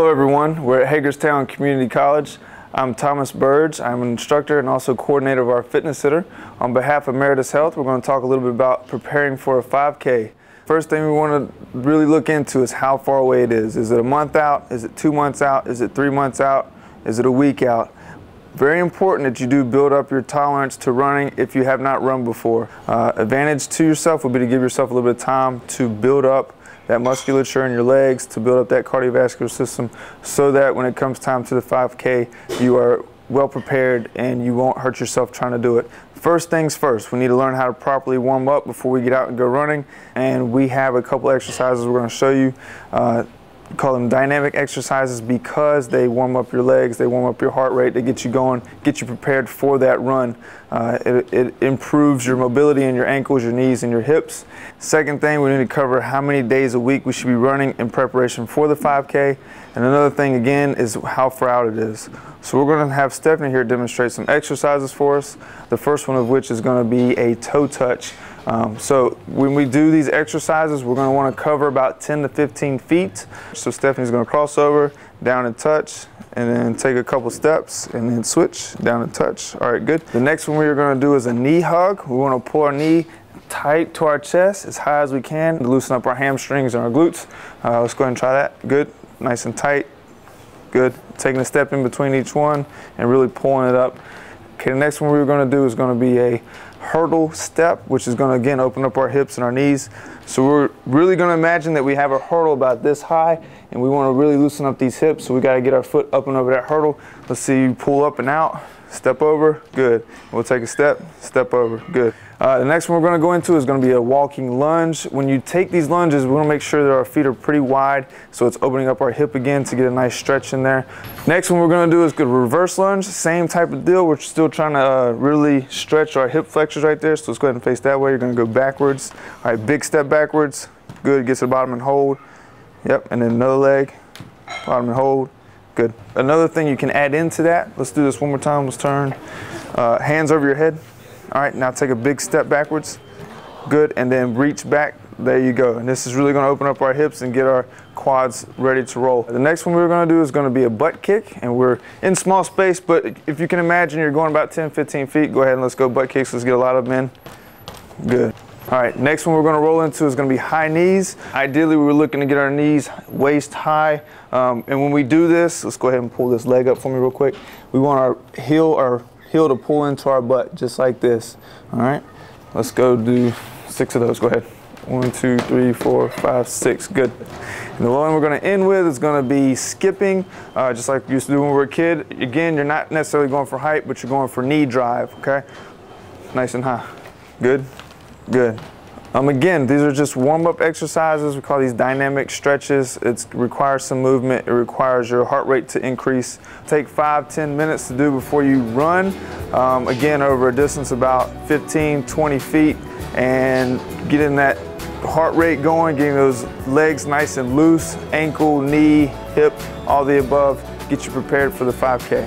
Hello everyone, we're at Hagerstown Community College. I'm Thomas Burge. I'm an instructor and also coordinator of our fitness center. On behalf of Meritus Health, we're going to talk a little bit about preparing for a 5K. First thing we want to really look into is how far away it is. Is it a month out? Is it 2 months out? Is it 3 months out? Is it a week out? Very important that you do build up your tolerance to running if you have not run before. Advantage to yourself would be to give yourself a little bit of time to build up that musculature in your legs, to build up that cardiovascular system, so that when it comes time to the 5K, you are well prepared and you won't hurt yourself trying to do it. First things first, we need to learn how to properly warm up before we get out and go running, and we have a couple exercises we're going to show you. We call them dynamic exercises because they warm up your legs, they warm up your heart rate, they get you going, get you prepared for that run. It improves your mobility in your ankles, your knees, and your hips. Second thing, we need to cover how many days a week we should be running in preparation for the 5K. And another thing again is how far out it is. So we're going to have Stephanie here demonstrate some exercises for us. The first one of which is going to be a toe touch. So when we do these exercises, we're going to want to cover about 10 to 15 feet. So Stephanie's going to cross over, down and touch, and then take a couple steps, and then switch, down and touch. All right, good. The next one we're going to do is a knee hug. We want to pull our knee tight to our chest as high as we can to loosen up our hamstrings and our glutes. Let's go ahead and try that. Good, nice and tight. Good. Taking a step in between each one and really pulling it up. Okay, the next one we're going to do is going to be a hurdle step, which is going to again open up our hips and our knees. So we're really going to imagine that we have a hurdle about this high, and we want to really loosen up these hips, so we got to get our foot up and over that hurdle. Let's see you pull up and out, step over, good. We'll take a step, step over, good. The next one we're going to go into is going to be a walking lunge. When you take these lunges, we want to make sure that our feet are pretty wide, so it's opening up our hip again to get a nice stretch in there. Next one we're going to do is a reverse lunge. Same type of deal. We're still trying to really stretch our hip flexors right there, so let's go ahead and face that way. You're going to go backwards. All right, big step backwards. Good, get to the bottom and hold. Yep, and then another leg, bottom and hold. Good. Another thing you can add into that, let's do this one more time. Let's turn. Hands over your head. All right, now take a big step backwards. Good, and then reach back. There you go. And this is really going to open up our hips and get our quads ready to roll. The next one we're going to do is going to be a butt kick, and we're in small space, but if you can imagine you're going about 10, 15 feet, go ahead and let's go butt kicks. Let's get a lot of them in. Good. All right, next one we're going to roll into is going to be high knees. Ideally, we're looking to get our knees waist high. And when we do this, let's go ahead and pull this leg up for me real quick. We want our heel to pull into our butt, just like this. All right, let's go do 6 of those. Go ahead. 1, 2, 3, 4, 5, 6. Good. And the one we're going to end with is going to be skipping, just like we used to do when we were a kid. Again, you're not necessarily going for height, but you're going for knee drive. Okay, nice and high. Good. Good. Again, these are just warm-up exercises. We call these dynamic stretches. It requires some movement. It requires your heart rate to increase. Take 5-10 minutes to do before you run. Again, over a distance about 15-20 feet, and getting that heart rate going, getting those legs nice and loose, ankle, knee, hip, all the above, get you prepared for the 5K.